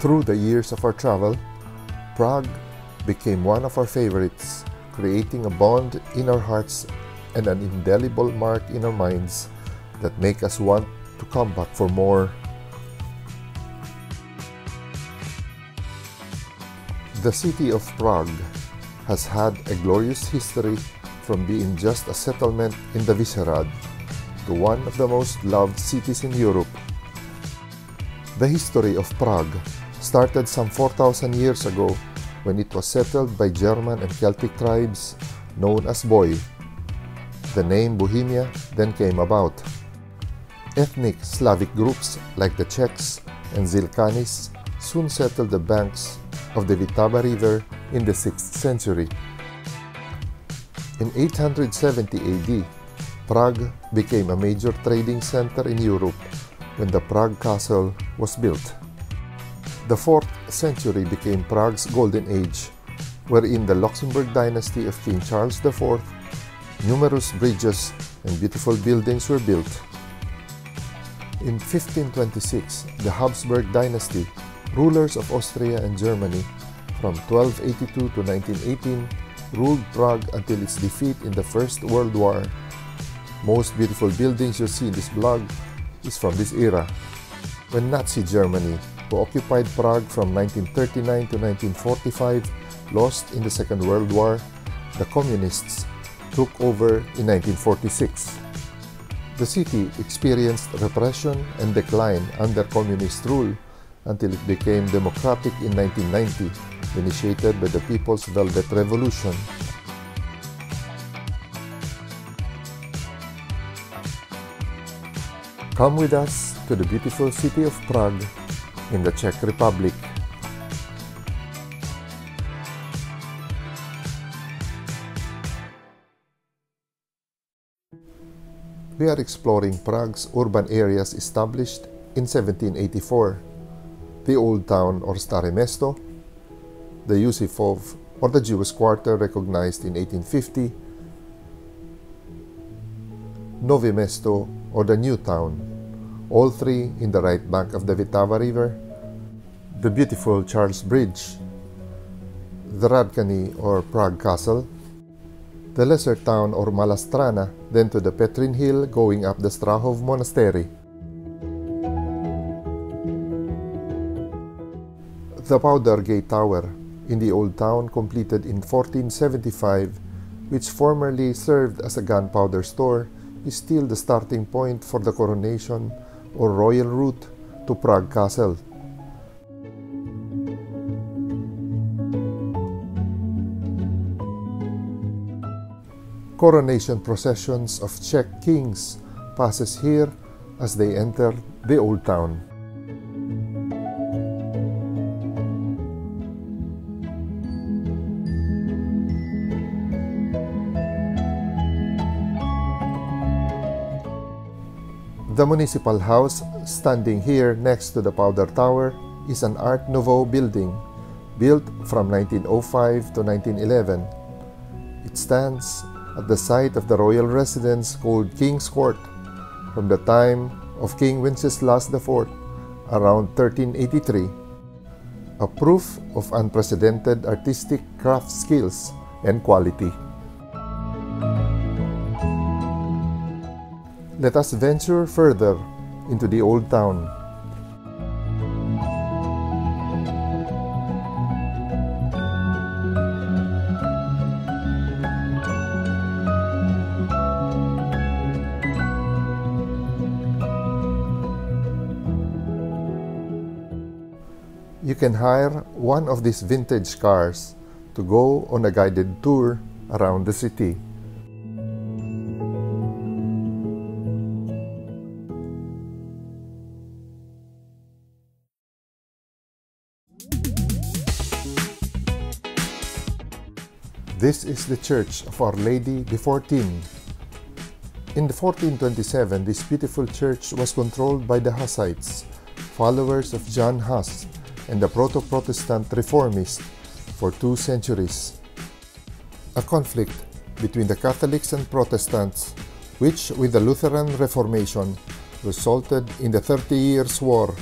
Through the years of our travel, Prague became one of our favorites, creating a bond in our hearts and an indelible mark in our minds that make us want to come back for more. The city of Prague has had a glorious history from being just a settlement in the Visegrad to one of the most loved cities in Europe. The history of Prague started some 4,000 years ago when it was settled by German and Celtic tribes known as Boii. The name Bohemia then came about. Ethnic Slavic groups like the Czechs and Zilkanis soon settled the banks of the Vltava River in the 6th century. In 870 AD, Prague became a major trading center in Europe when the Prague Castle was built. The 4th century became Prague's golden age, wherein the Luxembourg dynasty of King Charles IV, numerous bridges and beautiful buildings were built. In 1526, the Habsburg dynasty, rulers of Austria and Germany, from 1282 to 1918, ruled Prague until its defeat in the First World War. Most beautiful buildings you see in this blog is from this era. When Nazi Germany, who occupied Prague from 1939 to 1945, lost in the Second World War, the Communists took over in 1946. The city experienced repression and decline under Communist rule until it became democratic in 1990, initiated by the People's Velvet Revolution. Come with us to the beautiful city of Prague in the Czech Republic. We are exploring Prague's urban areas established in 1784, the Old Town or Starimesto, the Yusifov or the Jewish Quarter recognized in 1850, Novi Mesto or the New Town, all three in the right bank of the Vltava River, the beautiful Charles Bridge, the Radkany or Prague Castle, the lesser town or Malastrana, then to the Petrin Hill going up the Strahov Monastery. The Powder Gate Tower in the Old Town, completed in 1475, which formerly served as a gunpowder store, is still the starting point for the coronation or royal route to Prague Castle. Coronation processions of Czech kings passes here as they enter the Old Town. The municipal house, standing here next to the Powder Tower, is an Art Nouveau building built from 1905 to 1911. It stands at the site of the royal residence called King's Court from the time of King Wenceslas IV around 1383, a proof of unprecedented artistic craft skills and quality. Let us venture further into the Old Town. You can hire one of these vintage cars to go on a guided tour around the city. This is the Church of Our Lady Before Tin. In 1427, this beautiful church was controlled by the Hussites, followers of John Huss and the Proto-Protestant Reformists for 2 centuries. A conflict between the Catholics and Protestants, which with the Lutheran Reformation resulted in the 30 Years' War,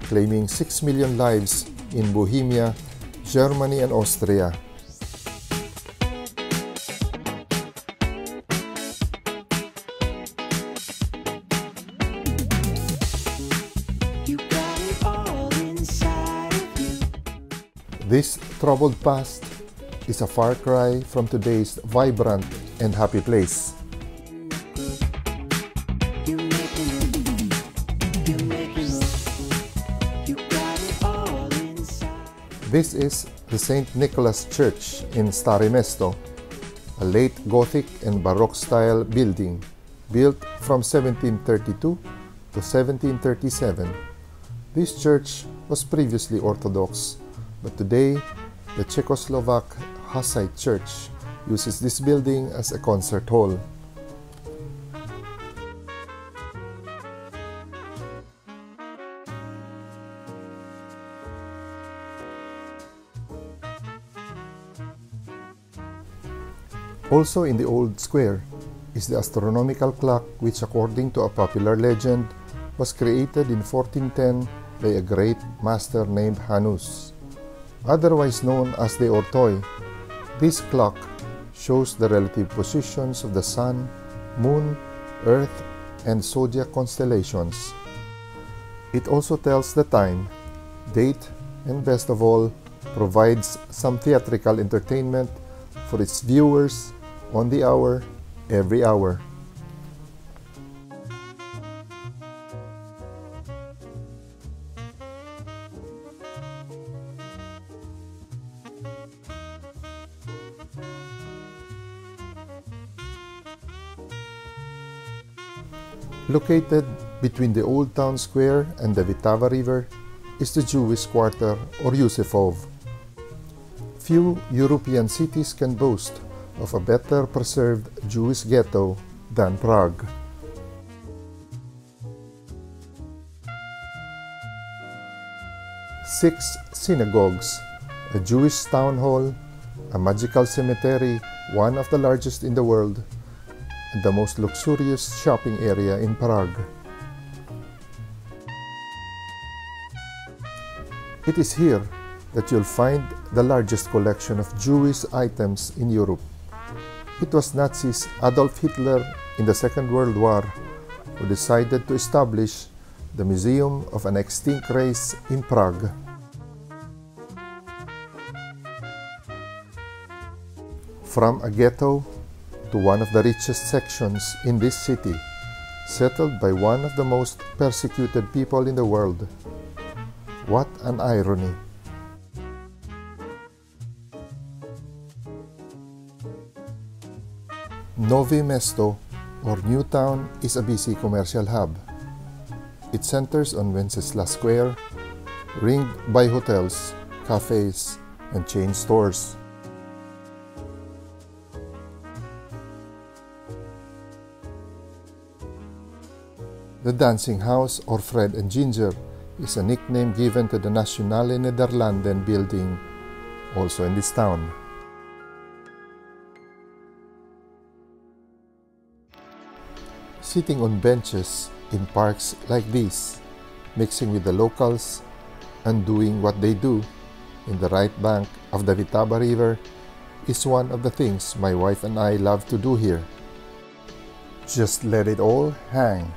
claiming 6 million lives in Bohemia, Germany, and Austria. This troubled past is a far cry from today's vibrant and happy place. This is the St. Nicholas Church in Starimesto, a late Gothic and Baroque style building built from 1732 to 1737. This church was previously Orthodox, but today the Czechoslovak Hussite Church uses this building as a concert hall. Also in the old square is the Astronomical Clock, which according to a popular legend was created in 1410 by a great master named Hanus. Otherwise known as the Ortoi, this clock shows the relative positions of the Sun, Moon, Earth, and zodiac constellations. It also tells the time, date, and best of all, provides some theatrical entertainment for its viewers on the hour, every hour. Located between the Old Town Square and the Vltava River is the Jewish Quarter or Yusefov. Few European cities can boast of a better preserved Jewish ghetto than Prague. Six synagogues, a Jewish town hall, a magical cemetery, one of the largest in the world, and the most luxurious shopping area in Prague. It is here that you'll find the largest collection of Jewish items in Europe. It was Nazis Adolf Hitler in the Second World War who decided to establish the Museum of an Extinct Race in Prague. From a ghetto to one of the richest sections in this city, settled by one of the most persecuted people in the world. What an irony! Novi Mesto, or New Town, is a busy commercial hub. It centers on Wenceslas Square, ringed by hotels, cafes, and chain stores. The Dancing House, or Fred and Ginger, is a nickname given to the Nationale Nederlanden building, also in this town. Sitting on benches in parks like these, mixing with the locals, and doing what they do in the right bank of the Vltava River is one of the things my wife and I love to do here. Just let it all hang.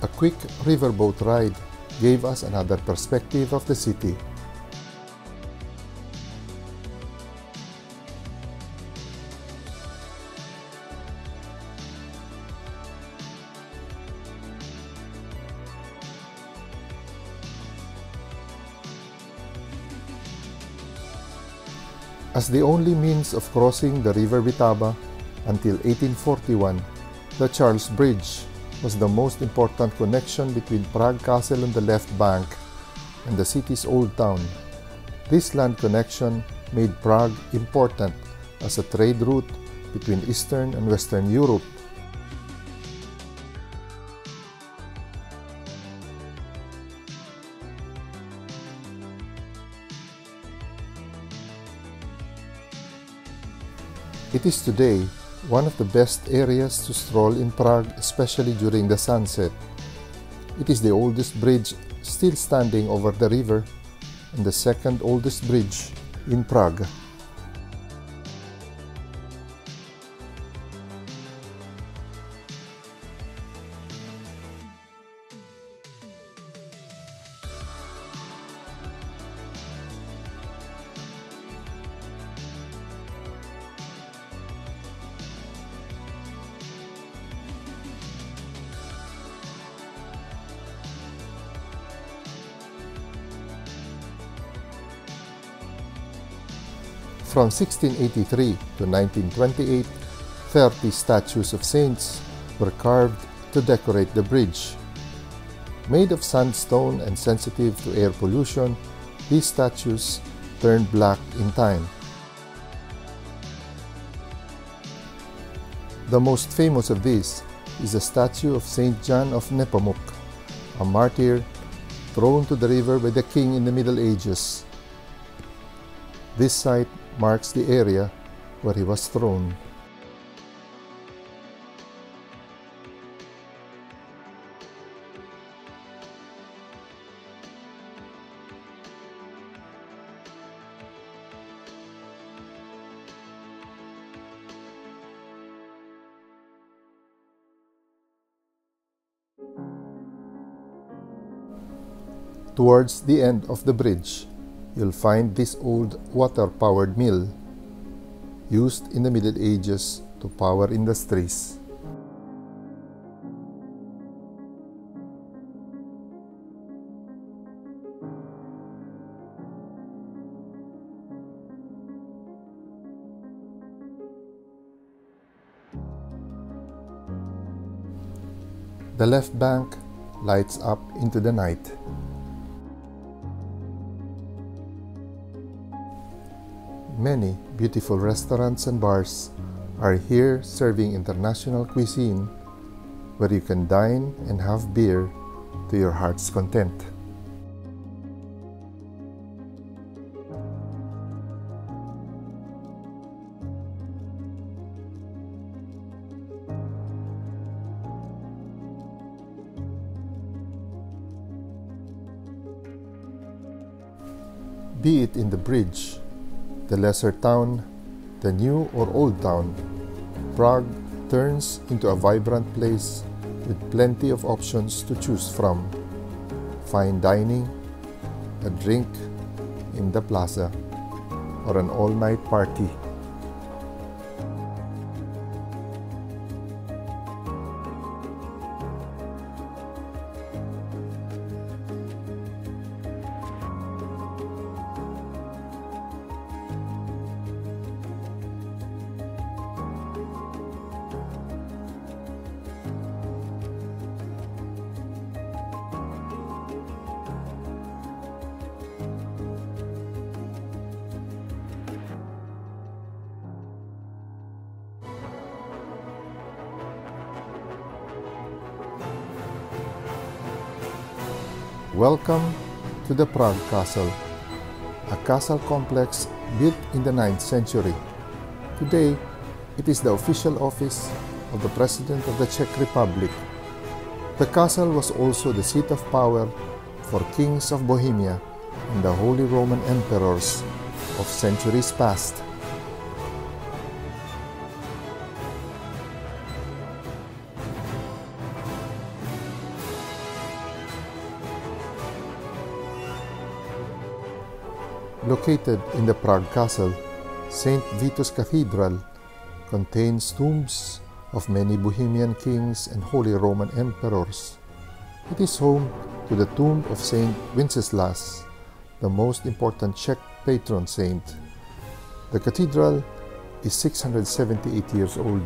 A quick riverboat ride gave us another perspective of the city. As the only means of crossing the river Vltava until 1841, the Charles Bridge was the most important connection between Prague Castle on the left bank and the city's old town. This land connection made Prague important as a trade route between Eastern and Western Europe. It is today one of the best areas to stroll in Prague, especially during the sunset. It is the oldest bridge still standing over the river and the second oldest bridge in Prague. From 1683 to 1928, 30 statues of saints were carved to decorate the bridge. Made of sandstone and sensitive to air pollution, these statues turned black in time. The most famous of these is the statue of Saint John of Nepamuk, a martyr thrown to the river by the king in the Middle Ages. This site marks the area where he was thrown. Towards the end of the bridge, you'll find this old water-powered mill used in the Middle Ages to power industries. The left bank lights up into the night. Many beautiful restaurants and bars are here serving international cuisine, where you can dine and have beer to your heart's content. Be it in the bridge, the lesser town, the new or old town, Prague turns into a vibrant place with plenty of options to choose from. Fine dining, a drink in the plaza, or an all-night party. Welcome to the Prague Castle, a castle complex built in the 9th century. Today, it is the official office of the President of the Czech Republic. The castle was also the seat of power for kings of Bohemia and the Holy Roman Emperors of centuries past. Located in the Prague Castle, St. Vito's Cathedral contains tombs of many Bohemian kings and Holy Roman Emperors. It is home to the tomb of St. Wenceslas, the most important Czech patron saint. The cathedral is 678 years old.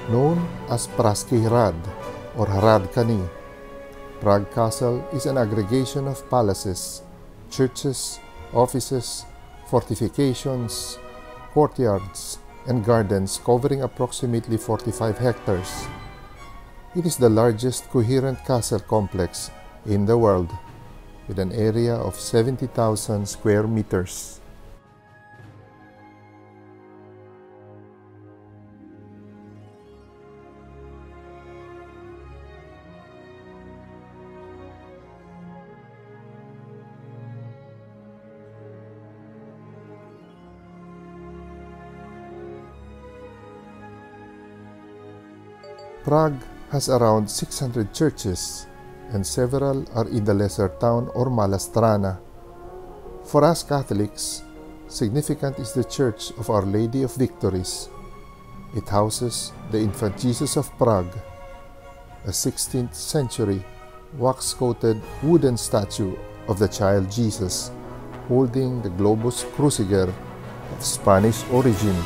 Known as Pražský hrad or Hradkany, Prague Castle is an aggregation of palaces, churches, offices, fortifications, courtyards, and gardens covering approximately 45 hectares. It is the largest coherent castle complex in the world, with an area of 70,000 square meters. Prague has around 600 churches, and several are in the lesser town or mala strana. For us Catholics, significant is the Church of Our Lady of Victories. It houses the Infant Jesus of Prague, a 16th century wax-coated wooden statue of the child Jesus holding the globus cruciger of Spanish origin.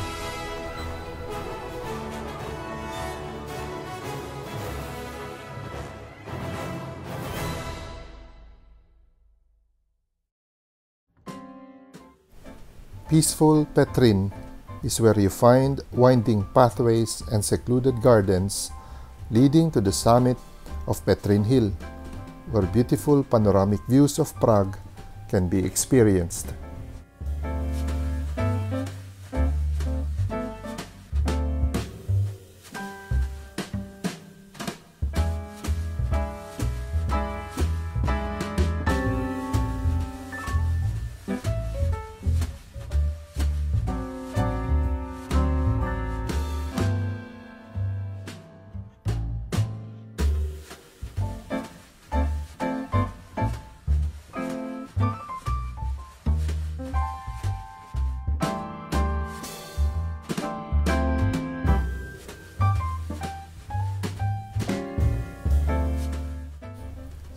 Peaceful Petrin is where you find winding pathways and secluded gardens leading to the summit of Petrin Hill, where beautiful panoramic views of Prague can be experienced.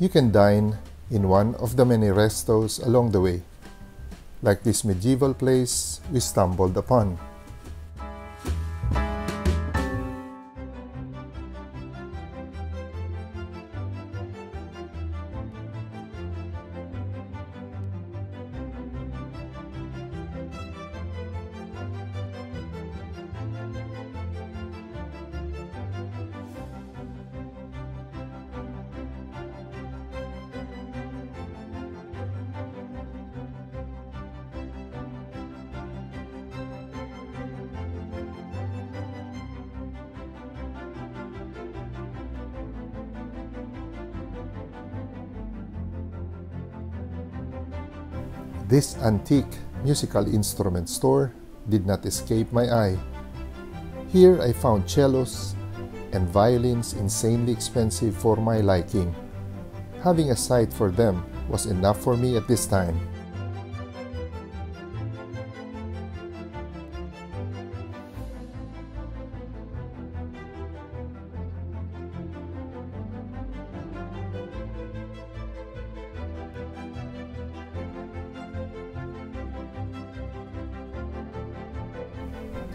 You can dine in one of the many restos along the way, like this medieval place we stumbled upon. This antique musical instrument store did not escape my eye. Here I found cellos and violins insanely expensive for my liking. Having a sight for them was enough for me at this time.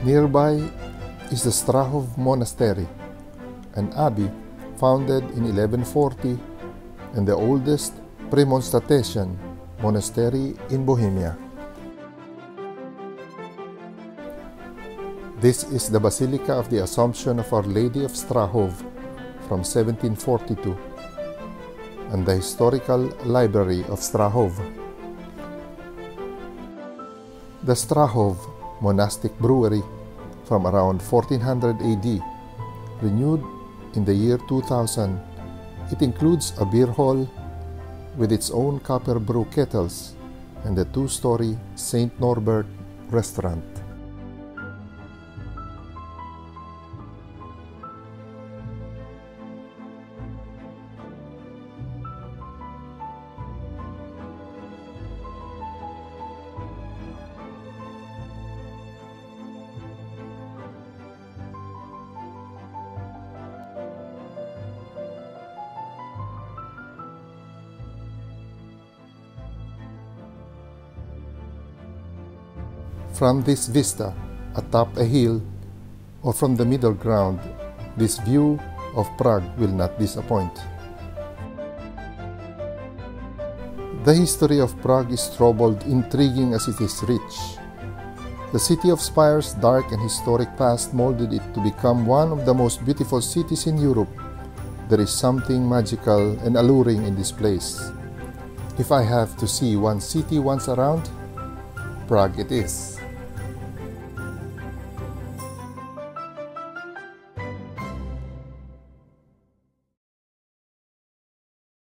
Nearby is the Strahov Monastery, an abbey founded in 1140 and the oldest Premonstratensian monastery in Bohemia. This is the Basilica of the Assumption of Our Lady of Strahov from 1742 and the Historical Library of Strahov. The Strahov monastic brewery from around 1400 AD, renewed in the year 2000. It includes a beer hall with its own copper brew kettles and the two-story St. Norbert restaurant. From this vista atop a hill or from the middle ground, this view of Prague will not disappoint. The history of Prague is troubled, intriguing as it is rich. The city of spires' dark and historic past molded it to become one of the most beautiful cities in Europe. There is something magical and alluring in this place. If I have to see one city once around, Prague it is.